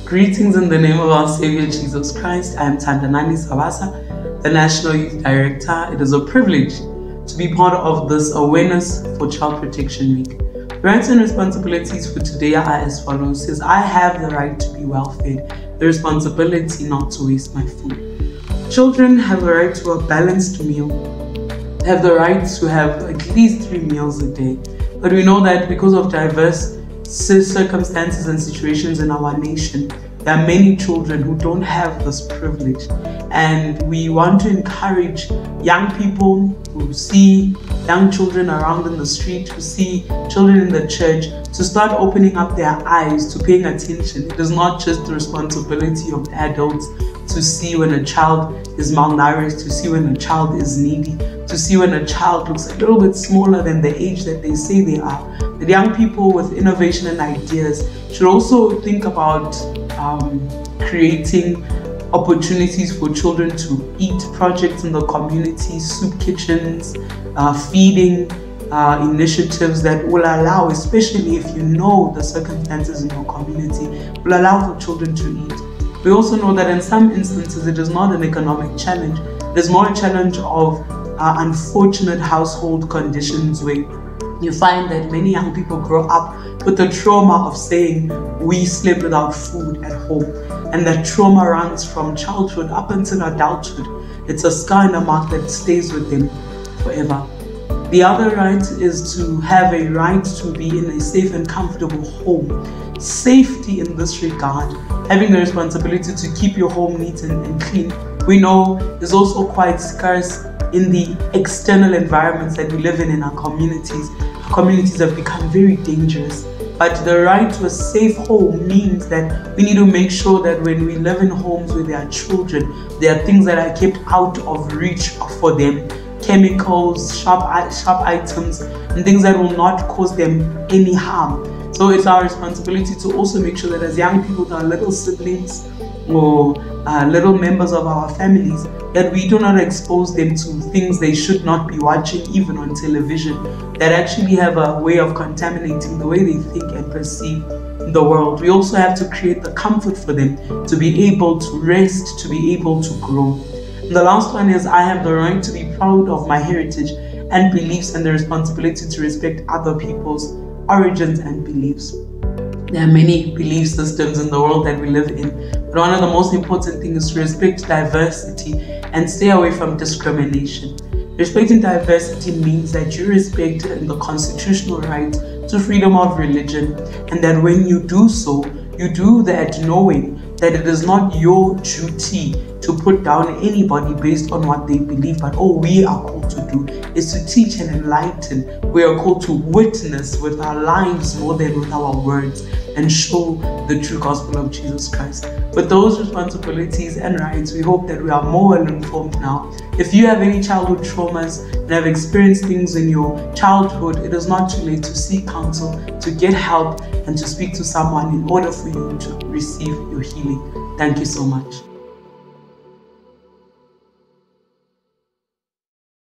Greetings in the name of our Savior Jesus Christ. I am Thandanani Savhasa, the National Youth Director. It is a privilege to be part of this Awareness for Child Protection Week. The rights and responsibilities for today are as follows. It says, I have the right to be well fed, the responsibility not to waste my food. Children have the right to a balanced meal. They have the right to have at least 3 meals a day. But we know that because of diverse circumstances and situations in our nation, there are many children who don't have this privilege, and we want to encourage young people who see young children around in the street, who see children in the church, to start opening up their eyes to paying attention. It is not just the responsibility of adults to see when a child is malnourished, to see when a child is needy, to see when a child looks a little bit smaller than the age that they say they are. But young people with innovation and ideas should also think about creating opportunities for children to eat, projects in the community, soup kitchens, feeding initiatives that will allow, especially if you know the circumstances in your community, will allow for children to eat. We also know that in some instances it is not an economic challenge, it is more a challenge of unfortunate household conditions where you find that many young people grow up with the trauma of saying, we slept without food at home. And that trauma runs from childhood up until adulthood. It's a scar and a mark that stays with them forever. The other right is to have a right to be in a safe and comfortable home. Safety in this regard, having the responsibility to keep your home neat and clean, we know is also quite scarce in the external environments that we live in our communities. Our communities have become very dangerous. But the right to a safe home means that we need to make sure that when we live in homes where there are children, there are things that are kept out of reach for them. Chemicals, sharp items, and things that will not cause them any harm. So it's our responsibility to also make sure that as young people with our little siblings or little members of our families, that we do not expose them to things they should not be watching, even on television, that actually have a way of contaminating the way they think and perceive the world. We also have to create the comfort for them to be able to rest, to be able to grow. And the last one is, I have the right to be proud of my heritage and beliefs and the responsibility to respect other people's origins and beliefs. There are many belief systems in the world that we live in, but one of the most important things is to respect diversity and stay away from discrimination. Respecting diversity means that you respect the constitutional right to freedom of religion, and that when you do so, you do that knowing that it is not your duty to put down anybody based on what they believe, but all we are called to do is to teach and enlighten. We are called to witness with our lives more than with our words and show the true gospel of Jesus Christ. With those responsibilities and rights, we hope that we are more well informed now. If you have any childhood traumas and have experienced things in your childhood, it is not too late to seek counsel, to get help, and to speak to someone in order for you to receive your healing. Thank you so much.